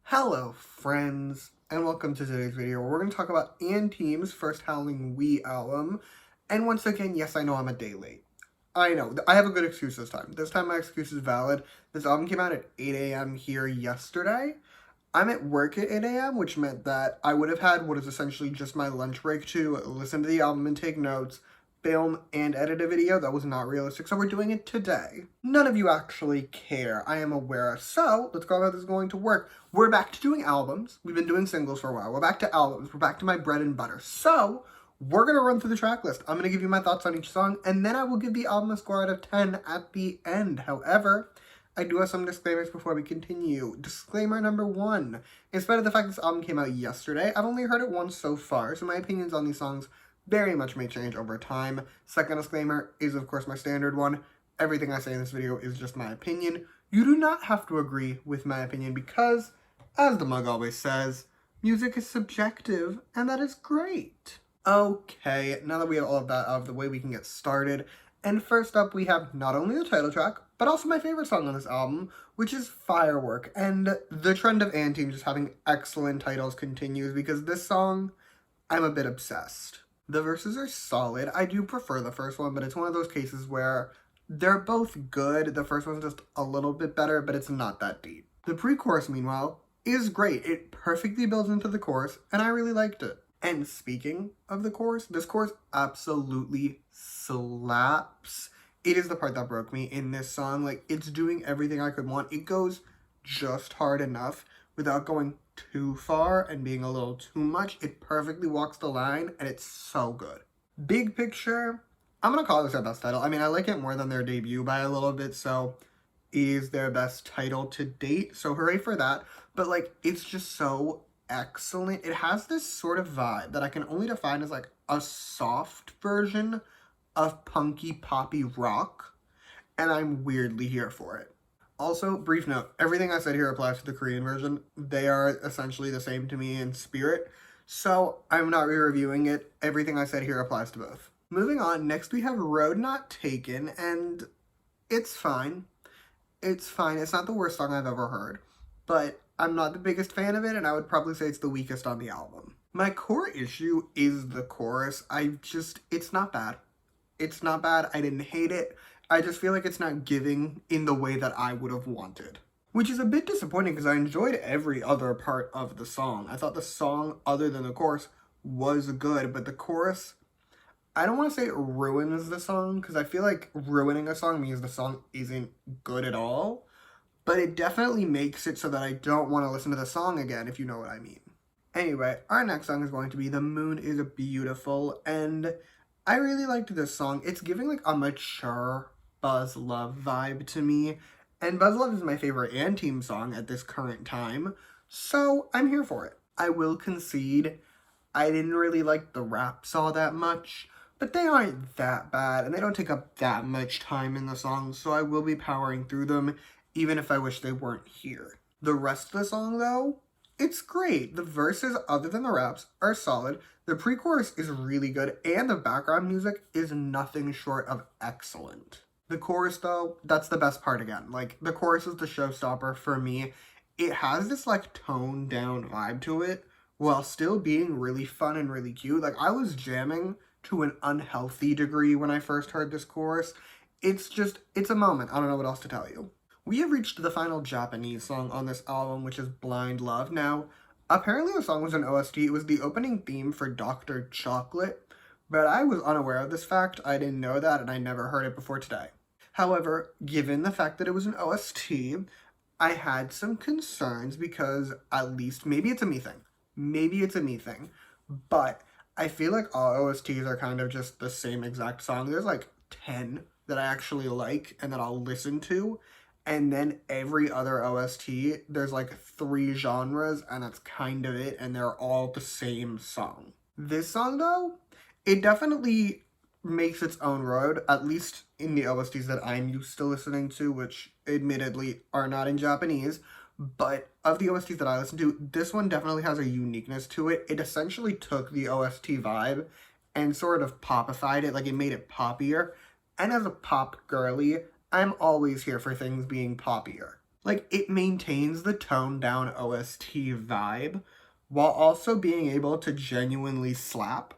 Hello friends, and welcome to today's video where we're going to talk about Anteam's first Howling album. And once again, yes, I know I'm a day late. I know, I have a good excuse this time. This time my excuse is valid. This album came out at 8 a.m. here yesterday. I'm at work at 8 a.m., which meant that I would have had what is essentially just my lunch break to listen to the album and take notes, film, and edit a video. That was not realistic, so we're doing it today. None of you actually care, I am aware, so let's go over how this is going to work. We're back to doing albums. We've been doing singles for a while. We're back to albums. We're back to my bread and butter. So, we're going to run through the track list. I'm going to give you my thoughts on each song, and then I will give the album a score out of 10 at the end. However, I do have some disclaimers before we continue. Disclaimer number 1. In spite of the fact this album came out yesterday, I've only heard it once so far, so my opinions on these songs very much may change over time. Second disclaimer is, of course, my standard one. Everything I say in this video is just my opinion. You do not have to agree with my opinion because, as the mug always says, music is subjective, and that is great. Okay, now that we have all of that out of the way, we can get started. And first up, we have not only the title track, but also my favorite song on this album, which is Firework. And the trend of Anteam just having excellent titles continues because this song, I'm a bit obsessed. The verses are solid. I do prefer the first one, but it's one of those cases where they're both good. The first one's just a little bit better, but it's not that deep. The pre-chorus, meanwhile, is great. It perfectly builds into the chorus, and I really liked it. And speaking of the chorus, this chorus absolutely slaps. It is the part that broke me in this song. Like, it's doing everything I could want. It goes just hard enough without going too far and being a little too much. It perfectly walks the line, and it's so good. Big picture, I'm gonna call this their best title. I mean, I like it more than their debut by a little bit, so it is their best title to date, so hooray for that. But, like, it's just so excellent. It has this sort of vibe that I can only define as, like, a soft version of punky poppy rock, and I'm weirdly here for it. Also, brief note, everything I said here applies to the Korean version. They are essentially the same to me in spirit, so I'm not re-reviewing it. Everything I said here applies to both. Moving on, next we have Road Not Taken, and it's fine. It's fine. It's not the worst song I've ever heard, but I'm not the biggest fan of it, and I would probably say it's the weakest on the album. My core issue is the chorus. It's not bad. It's not bad. I didn't hate it. I just feel like it's not giving in the way that I would have wanted. Which is a bit disappointing because I enjoyed every other part of the song. I thought the song, other than the chorus, was good, but the chorus, I don't want to say it ruins the song because I feel like ruining a song means the song isn't good at all, but it definitely makes it so that I don't want to listen to the song again, if you know what I mean. Anyway, our next song is going to be The Moon is Beautiful, and I really liked this song. It's giving like a mature Buzz Love vibe to me, and Buzz Love is my favorite Anteam song at this current time, so I'm here for it. I will concede, I didn't really like the raps all that much, but they aren't that bad, and they don't take up that much time in the song, so I will be powering through them, even if I wish they weren't here. The rest of the song, though, it's great. The verses, other than the raps, are solid. The pre-chorus is really good, and the background music is nothing short of excellent. The chorus, though, that's the best part again. Like, the chorus is the showstopper for me. It has this, like, toned-down vibe to it, while still being really fun and really cute. Like, I was jamming to an unhealthy degree when I first heard this chorus. It's a moment. I don't know what else to tell you. We have reached the final Japanese song on this album, which is Blind Love. Now, apparently the song was an OST. It was the opening theme for Dr. Chocolate, but I was unaware of this fact. I didn't know that, and I never heard it before today. However, given the fact that it was an OST, I had some concerns because at least, maybe it's a me thing. Maybe it's a me thing, but I feel like all OSTs are kind of just the same exact song. There's like 10 that I actually like and that I'll listen to. And then every other OST, there's like 3 genres, and that's kind of it, and they're all the same song. This song, though, it definitely makes its own road, at least in the OSTs that I'm used to listening to, which admittedly are not in Japanese, but of the OSTs that I listen to, this one definitely has a uniqueness to it. It essentially took the OST vibe and sort of popified it, like it made it poppier, and as a pop girly, I'm always here for things being poppier. Like, it maintains the toned down OST vibe while also being able to genuinely slap,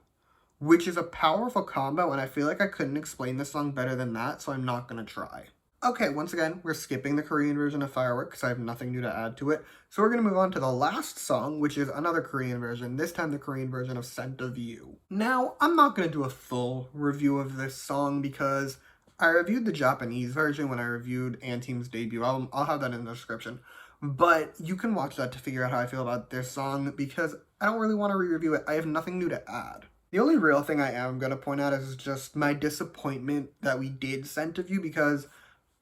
which is a powerful combo, and I feel like I couldn't explain this song better than that, so I'm not gonna try. Okay, once again, we're skipping the Korean version of Firework because I have nothing new to add to it. So we're going to move on to the last song, which is another Korean version, this time the Korean version of Scent of You. Now, I'm not going to do a full review of this song because I reviewed the Japanese version when I reviewed &TEAM's debut album. I'll have that in the description. But you can watch that to figure out how I feel about this song because I don't really want to re-review it. I have nothing new to add. The only real thing I am going to point out is just my disappointment that we did Scent of You because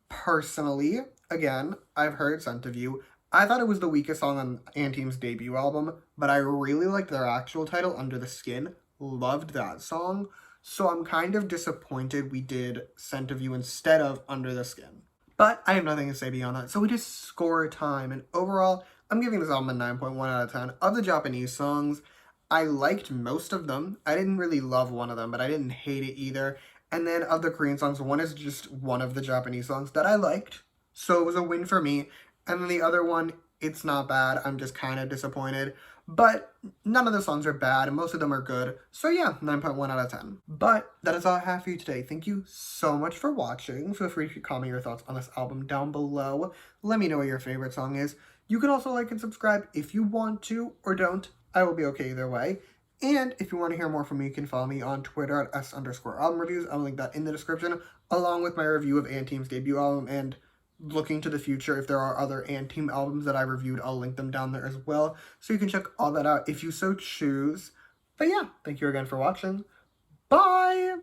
personally, again, I've heard Scent of You. I thought it was the weakest song on &TEAM's debut album, but I really liked their actual title, Under the Skin. Loved that song. So I'm kind of disappointed we did Scent of You instead of Under the Skin. But I have nothing to say beyond that. So it is score time. And overall, I'm giving this album a 9.1 out of 10. Of the Japanese songs, I liked most of them. I didn't really love one of them, but I didn't hate it either. And then of the Korean songs, one is just one of the Japanese songs that I liked. So it was a win for me. And then the other one, it's not bad. I'm just kind of disappointed. But none of the songs are bad, and most of them are good. So yeah, 9.1 out of 10. But that is all I have for you today. Thank you so much for watching. Feel free to comment your thoughts on this album down below. Let me know what your favorite song is. You can also like and subscribe if you want to or don't. I will be okay either way. And if you want to hear more from me, you can follow me on Twitter at s_album_reviews. I'll link that in the description, along with my review of &TEAM's debut album, and looking to the future, if there are other &TEAM albums that I reviewed, I'll link them down there as well. So you can check all that out if you so choose. But yeah, thank you again for watching. Bye!